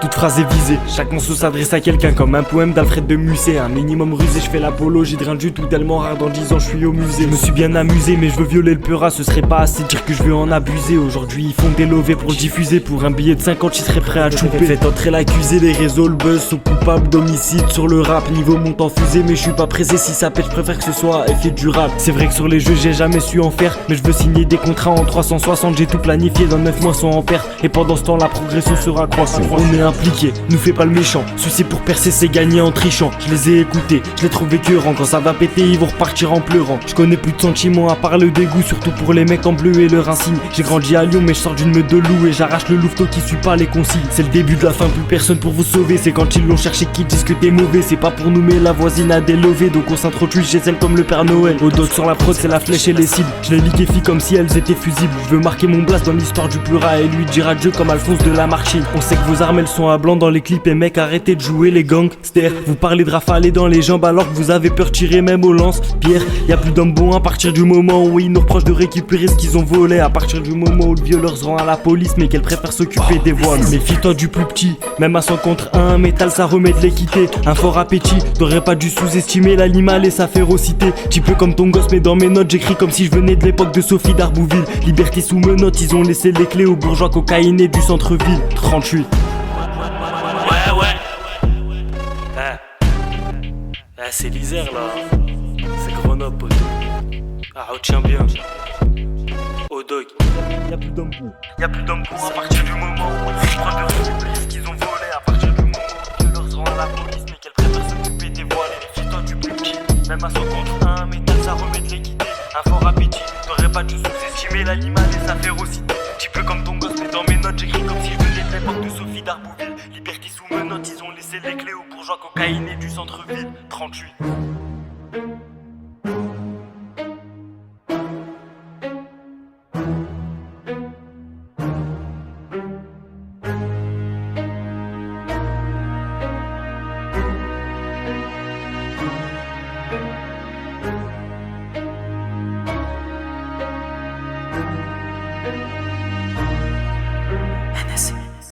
Toute phrase est visée, chaque morceau s'adresse à quelqu'un comme un poème d'Alfred de Musset. Un minimum rusé, je fais l'apologie de rien du tout, tellement rare dans 10 ans je suis au musée. Je me suis bien amusé mais je veux violer le peurat, ce serait pas assez dire que je veux en abuser. Aujourd'hui ils font des lovés pour le diffuser, pour un billet de 50 ils seraient prêts à le choper. Faites entrer l'accusé, les réseaux, le buzz sont coupables d'homicide sur le rap. Niveau montant fusée mais je suis pas pressé, si ça pète je préfère que ce soit effet durable. C'est vrai que sur les jeux j'ai jamais su en faire, mais je veux signer des contrats en 360, j'ai tout planifié dans 9 mois sans en perdre. Et pendant ce temps la progression sera croissante. On est impliqué, nous fais pas le méchant. Sucer pour percer c'est gagner en trichant. Je les ai écoutés, je les trouve écœurants. Quand ça va péter ils vont repartir en pleurant. Je connais plus de sentiments à part le dégoût, surtout pour les mecs en bleu et leur insigne. J'ai grandi à Lyon mais je sors d'une meute de loup et j'arrache le louveteau qui suit pas les consignes. C'est le début de la fin, plus personne pour vous sauver. C'est quand ils l'ont cherché qu'ils disent que t'es mauvais. C'est pas pour nous mais la voisine a des lovés, donc on s'introduit chez elle comme le Père Noël. Au dos sur la prod c'est la flèche et les cibles. Je les liquéfie comme si elles étaient fusibles. Je veux marquer mon blast dans l'histoire du Plura et lui dire adieu comme Alphonse de la Marchine. On sait que vos armes elles sont à blanc dans les clips et mec arrêtez de jouer les gangsters. Vous parlez de rafaler dans les jambes alors que vous avez peur de tirer même au lance-pierre. Y'a plus d'hommes bons à partir du moment où ils nous reprochent de récupérer ce qu'ils ont volé. À partir du moment où le violeur se rend à la police mais qu'elle préfère s'occuper des voiles. Méfie-toi du plus petit, même à 100 contre 1 métal ça remet de l'équité. Un fort appétit, t'aurais pas dû sous-estimer l'animal et sa férocité. Petit peu comme ton gosse mais dans mes notes j'écris comme si je venais de l'époque de Sophie d'Arbouville. Liberté sous menottes, ils ont laissé les clés aux bourgeois cocaïnés du centre-ville. 38. C'est l'Isère là, c'est Grenoble poteau. Ah retiens bien. Oh dog. Y'a plus d'hommes bons à partir du moment où ils se prennent de récupérer ce qu'ils ont volé. À partir du moment où ils leur rend à la police mais qu'elles préfèrent s'occuper des voiles. Méfie-toi du plus petit, même à 100 contre 1 métal ça remet de l'équité. Un fort appétit, t'aurais pas dû sous-estimer l'animal et sa férocité. Petit peu comme ton gosse mais dans mes notes j'écris comme si je venais de l'époque de Sophie d'Arbouville. Liberté sous menottes, ils ont laissé les clés aux bourgeois cocaïnés du centre-ville. 38.